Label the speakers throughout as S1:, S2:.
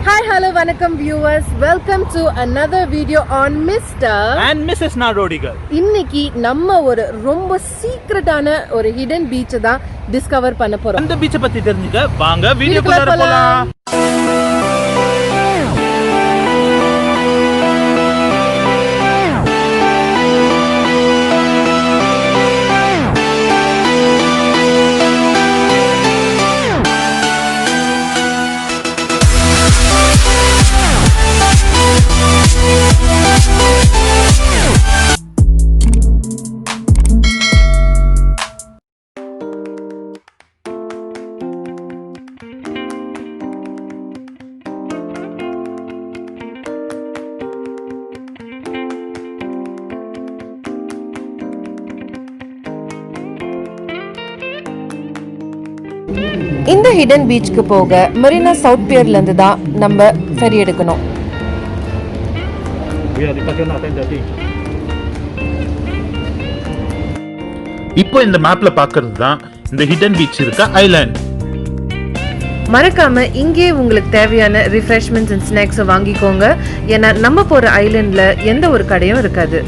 S1: Hi, hello, vanakkam viewers. Welcome to another video on Mr.
S2: and Mrs. Narodigal.
S1: இன்னைக்கு நம்ம ஒரு ரொம்ப சீக்ரெட்டான ஒரு ஹிடன் பீச் தான் டிஸ்கவர் பண்ண போறோம்.
S2: அந்த பீச்சை பத்தி தெரிஞ்சுக்க வாங்க வீடியோக்குள்ள போலாம்.
S1: இந்த ஹிடன் பீச்சுக்கு போக மெரினா சவுத் பியர்ல இருந்து தான் நம்ம ஃபெரி எடுக்கணும்.
S2: இப்போ இந்த மேப்ல பாக்குறது தான் இந்த ஹிடன் பீச் இருக்க ஐலாண்ட்.
S1: மறக்காம இங்கே உங்களுக்கு தேவையான ரிஃப்ரெஷ்மெண்ட்ஸ் அண்ட் ஸ்நாக்ஸ் வாங்கிக்கோங்க. ஏன்னா நம்ம போற ஐலாண்ட்ல எந்த ஒரு கடையும் இருக்காது.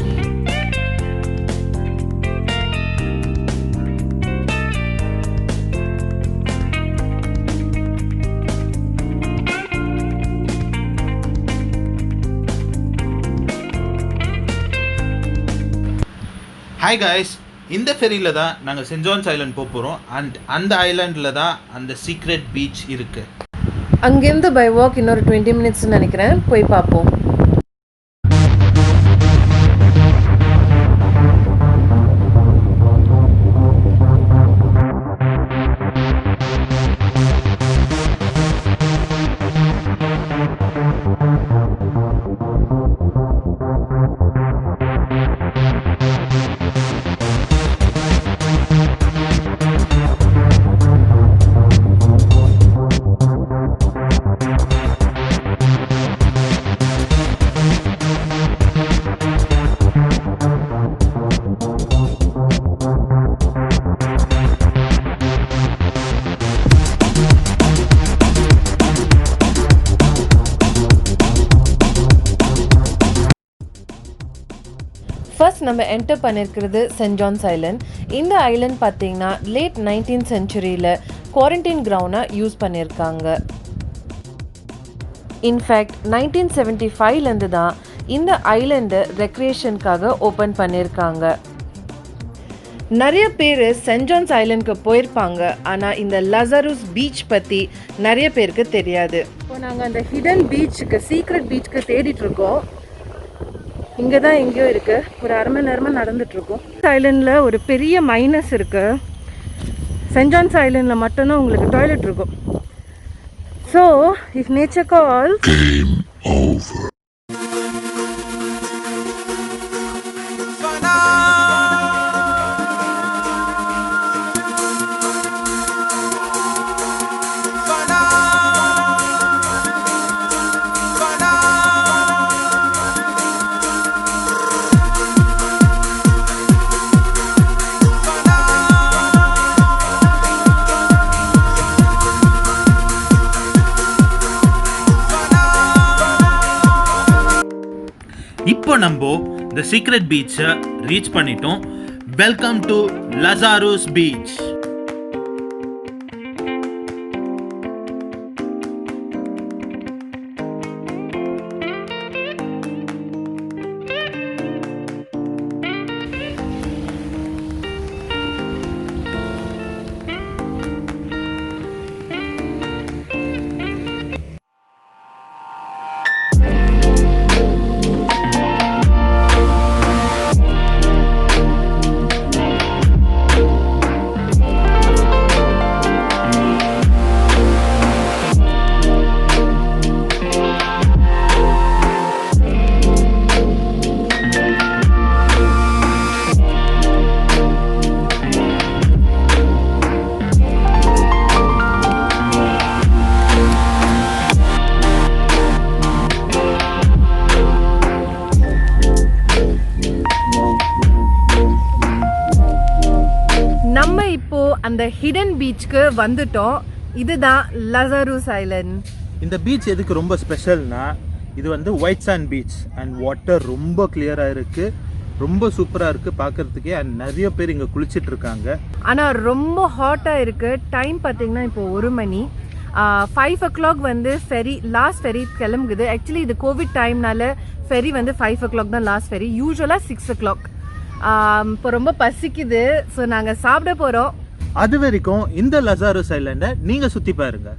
S2: ஹாய் காய்ஸ், இந்த ஃபெரியில தான் நாங்கள் சென்ட் ஜான்ஸ் ஐலாண்ட் போக போகிறோம். அண்ட் அந்த ஐலாண்டில் தான் அந்த சீக்ரெட் பீச் இருக்கு.
S1: அங்கேருந்து பை வாக் இன்னொரு 20 minutes நினைக்கிறேன், போய் பார்ப்போம். ஃபர்ஸ்ட் நம்ம என்டர் பண்ணியிருக்கிறது சென்ட் ஜான்ஸ் ஐலாண்ட். இந்த ஐலாண்ட் பார்த்தீங்கன்னா லேட் 19th centuryல குவாரண்டைன் கிரவுண்டாக யூஸ் பண்ணியிருக்காங்க. இன்ஃபேக்ட் 1975லேருந்து தான் இந்த ஐலாண்டை ரெக்ரியேஷனுக்காக ஓப்பன் பண்ணியிருக்காங்க. நிறைய பேர் சென்ட் ஜான்ஸ் ஐலாண்டுக்கு போயிருப்பாங்க, ஆனால் இந்த லசாரூஸ் பீச் பற்றி நிறைய பேருக்கு தெரியாது. இப்போ நாங்கள் அந்த ஹிடன் பீச்சுக்கு, சீக்ரெட் பீச்சுக்கு தேடிட்டு இருக்கோம். இங்கே தான் எங்கேயோ இருக்குது. ஒரு அரை மணி நேரமாக நடந்துகிட்ருக்கோம். ஐலாண்டில் ஒரு பெரிய மைனஸ் இருக்குது. சென்ட் ஜான்ஸ் ஐலாண்டில் மட்டும்தான் உங்களுக்கு டாய்லெட் இருக்கும். So if nature calls, game over.
S2: இப்போ நம்ம இந்த சீக்ரெட் பீச்சை ரீச் பண்ணிட்டோம். Welcome to Lazarus beach.
S1: அந்த ஹிடன் பீச்சுக்கு வந்துட்டோம். இதுதான் லசாரூஸ் ஐலண்ட்.
S2: இந்த பீச் எதுக்கு ரொம்ப ஸ்பெஷல்னா, இது வந்து white sand beach and water ரொம்ப கிளியராக இருக்குது, ரொம்ப சூப்பராக இருக்குது பார்க்குறதுக்கே. அண்ட் நிறைய பேர் இங்கே குளிச்சுட்டு இருக்காங்க.
S1: ஆனால் ரொம்ப ஹாட்டாக இருக்குது. டைம் பார்த்தீங்கன்னா இப்போ 1 மணி. 5 o'clock வந்து லாஸ்ட் ஃபெரி கிளம்புது. ஆக்சுவலி இது கோவிட் டைம்னால ஃபெரி வந்து 5 o'clock தான் லாஸ்ட் ஃபெரி. யூஸ்வலாக 6 o'clock. இப்போ ரொம்ப பசிக்குது, ஸோ நாங்கள் சாப்பிட போகிறோம்.
S2: அது வரைக்கும் இந்த லசாரோஸ் ஐலண்டை நீங்கள் சுற்றி பாருங்க.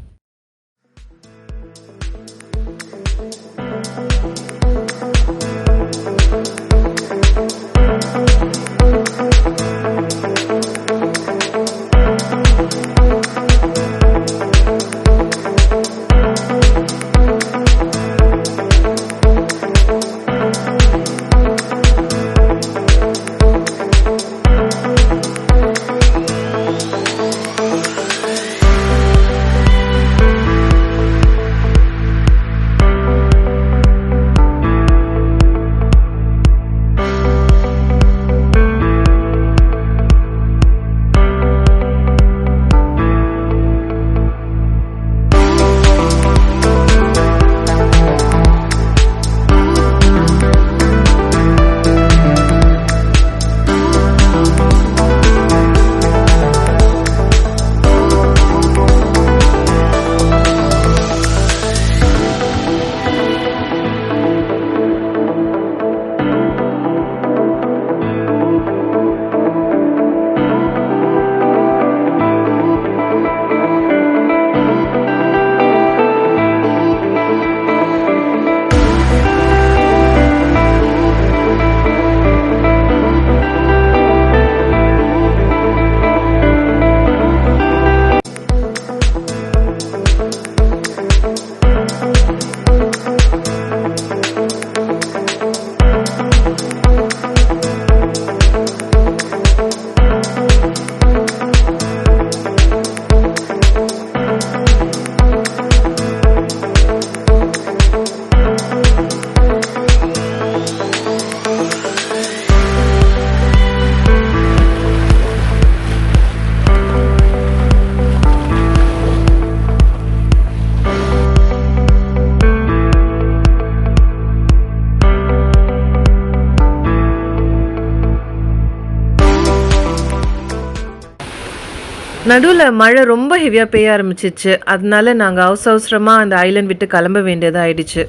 S1: நடுவில் மழை ரொம்ப ஹெவியாக பெய்ய ஆரம்பிச்சிச்சு. அதனால நாங்கள் அவசரமாக அந்த ஐலண்ட் விட்டு கிளம்ப வேண்டியதாக ஆயிடுச்சு.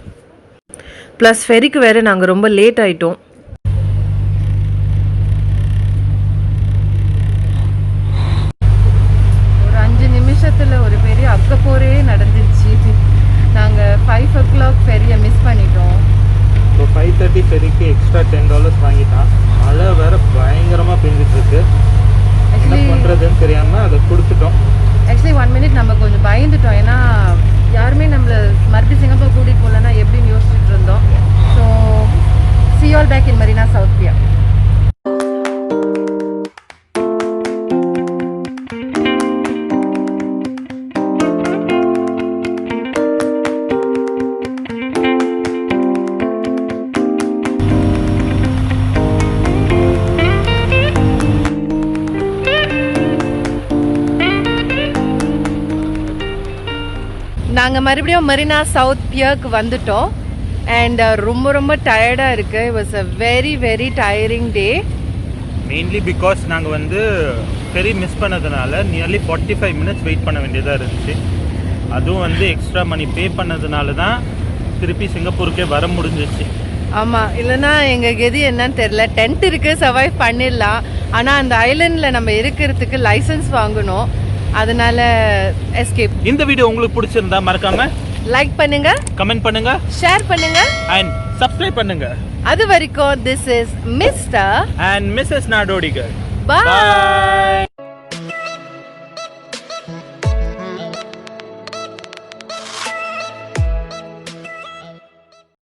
S1: ப்ளஸ் ஃபெரிக்கு வேறு நாங்கள் ரொம்ப லேட் ஆகிட்டோம். ஒரு 5 நிமிஷத்தில் ஒரு பெரிய அக்கப்போரே நடந்துச்சு. நாங்கள் 5 o'clock ஃபெரியை மிஸ் பண்ணிட்டோம்.
S2: இப்போ 5:30 ஃபெரிக்கு எக்ஸ்ட்ரா $10 வாங்கிட்டான். மழை வேறு பயங்கரமாக பெஞ்சிட்டு இருக்கு. என்ன பண்ணுறதுன்னு தெரியாமல் அதை கொடுத்துட்டோம்.
S1: ஆக்சுவலி 1 minute நம்ம கொஞ்சம் பயந்துட்டோம். ஏன்னா யாருமே நம்மளை மறுபடியும் சிங்கப்பூர் கூட்டிகிட்டு போகலன்னா எப்படின்னு யோசிச்சுட்டு இருந்தோம். So see you all back in Marina South Pier. நாங்கள் மறுபடியும் மெரினா சவுத் பியருக்கு வந்துட்டோம். அண்ட் ரொம்ப ரொம்ப டயர்டாக இருக்குது. It was a very very tiering day.
S2: Mainly because நாங்கள் வந்து ஃபெரி மிஸ் பண்ணதுனால நியர்லி 45 minutes வெயிட் பண்ண வேண்டியதாக இருந்துச்சு. அதுவும் வந்து எக்ஸ்ட்ரா மணி பே பண்ணதுனால தான் திருப்பி சிங்கப்பூருக்கே வர முடிஞ்சிச்சு.
S1: ஆமாம், இல்லைனா எங்கள் கெதி என்னன்னு தெரில. டென்ட் இருக்குது, சர்வைவ் பண்ணிடலாம். ஆனால் அந்த ஐலண்டில் நம்ம இருக்கிறதுக்கு லைசன்ஸ் வாங்கணும். அதனால எஸ்கேப்.
S2: இந்த வீடியோ உங்களுக்கு பிடிச்சிருந்தா மறக்காம
S1: லைக் பண்ணுங்க,
S2: கமெண்ட் பண்ணுங்க,
S1: ஷேர் பண்ணுங்க
S2: அண்ட் சப்ஸ்கிரைப் பண்ணுங்க.
S1: அது வரைக்கும் this is mister
S2: and missus நாடோடிகர்.
S1: Bye.